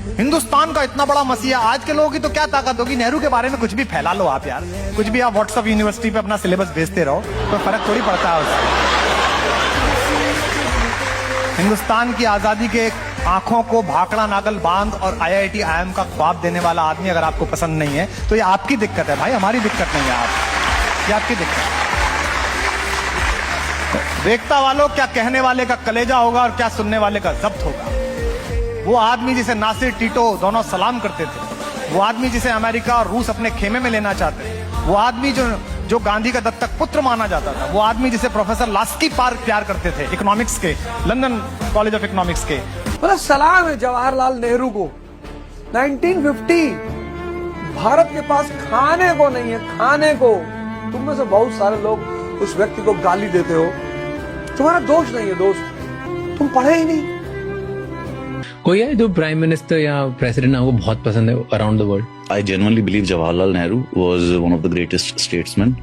हिंदुस्तान का इतना बड़ा मसीहा, आज के लोगों की तो क्या ताकत होगी। नेहरू के बारे में कुछ भी फैला लो आप यार, कुछ भी आप व्हाट्सएप यूनिवर्सिटी पे अपना सिलेबस भेजते रहो, तो फर्क थोड़ी पड़ता है उससे। हिंदुस्तान की आजादी के आंखों को भाखड़ा नागल बांध और IIT IIM का ख्वाब देने वाला आदमी अगर आपको पसंद नहीं है तो ये आपकी दिक्कत है भाई, हमारी दिक्कत नहीं है। ये आपकी दिक्कत है। देखता वालों, क्या कहने वाले का कलेजा होगा और क्या सुनने वाले का जब्त होगा। वो आदमी जिसे नासिर टीटो दोनों सलाम करते थे, वो आदमी जिसे अमेरिका और रूस अपने खेमे में लेना चाहते थे, वो आदमी जो गांधी का दत्तक पुत्र माना जाता था, वो आदमी जिसे प्रोफेसर लास्की प्यार करते थे, इकोनॉमिक्स के, लंदन कॉलेज ऑफ इकोनॉमिक्स के। बड़ा सलाम है जवाहरलाल नेहरू को। 1950 भारत के पास खाने को नहीं है, खाने को। तुम में से बहुत सारे लोग उस व्यक्ति को गाली देते हो, तुम्हारा दोष नहीं है दोस्त, तुम पढ़े ही नहीं। कोई है जो प्राइम मिनिस्टर या प्रेसिडेंट आपको बहुत पसंद है around the world? I genuinely believe Jawaharlal Nehru was one of the greatest statesmen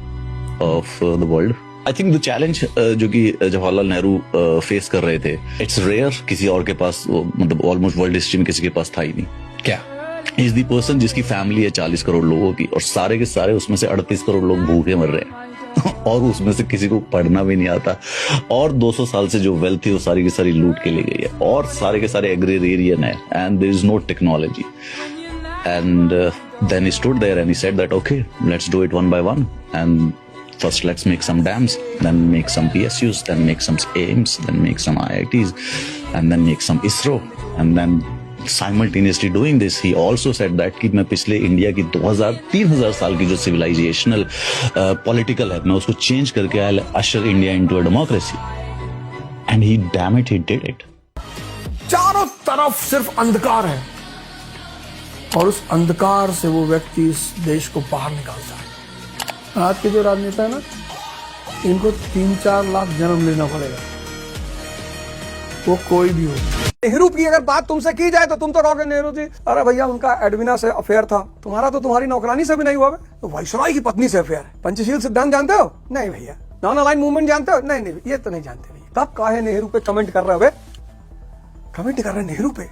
of the world. I think the challenge जो कि जवाहरलाल नेहरू फेस कर रहे थे, it's rare, किसी और के पास, मतलब ऑलमोस्ट वर्ल्ड हिस्ट्री में किसी के पास था ही नहीं। क्या? Is the person जिसकी फैमिली है 40 करोड़ लोगों की, और सारे के सारे उसमें से 38 करोड़ लोग भूखे मर रहे हैं और उसमें से किसी को पढ़ना भी नहीं आता, और 200 साल से जो वेल्थ थी वो सारी की सारी लूट के ले गई है, और सारे के सारे एग्रीरियन है, and there is no technology. And then he stood there and he said that, okay, let's do it one by one. And first let's make some dams, then make some PSUs, then make some AIMS, then make some IITs, and then make some ISRO. And then simultaneously doing this, he also said that कि मैं पिछले India की 2000-3000 साल की जो civilisational political है, मैं उसको चेंज करके I'll usher India into a democracy. And he, damn it, he did it. चारों तरफ सिर्फ अंधकार है, और उस अंधकार से वो व्यक्ति इस देश को बाहर निकालता है। आज के जो राजनेता है ना, इनको 3-4 लाख जन्म लेना पड़ेगा, वो कोई भी हो। नेहरू की अगर बात तुमसे की जाए तो तुम तो कहोगे नेहरू जी, अरे भैया उनका एडविना से अफेयर था, तुम्हारा तो तुम्हारी नौकरानी से भी नहीं हुआ। तो वाइसरॉय की पत्नी से अफेयर है। पंचशील सिद्धांत जानते हो? नहीं भैया। नॉन अलाइन मूवमेंट जानते हो? नहीं, ये तो नहीं जानते भैया। तब काहे नेहरू पे कमेंट कर रहे हो? कमेंट कर रहे नेहरू पे।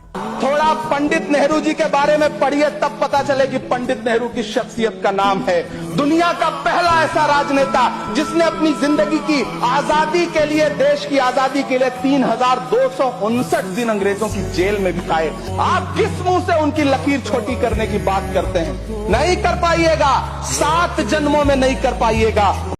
थोड़ा पंडित नेहरू जी के बारे में पढ़िए, तब पता चले कि पंडित नेहरू की शख्सियत का नाम है। दुनिया का पहला ऐसा राजनेता जिसने अपनी जिंदगी की आजादी के लिए, देश की आजादी के लिए 3259 दिन अंग्रेजों की जेल में बिताए। आप किस मुंह से उनकी लकीर छोटी करने की बात करते हैं? नहीं कर पाइएगा, 7 जन्मों में नहीं कर पाइएगा।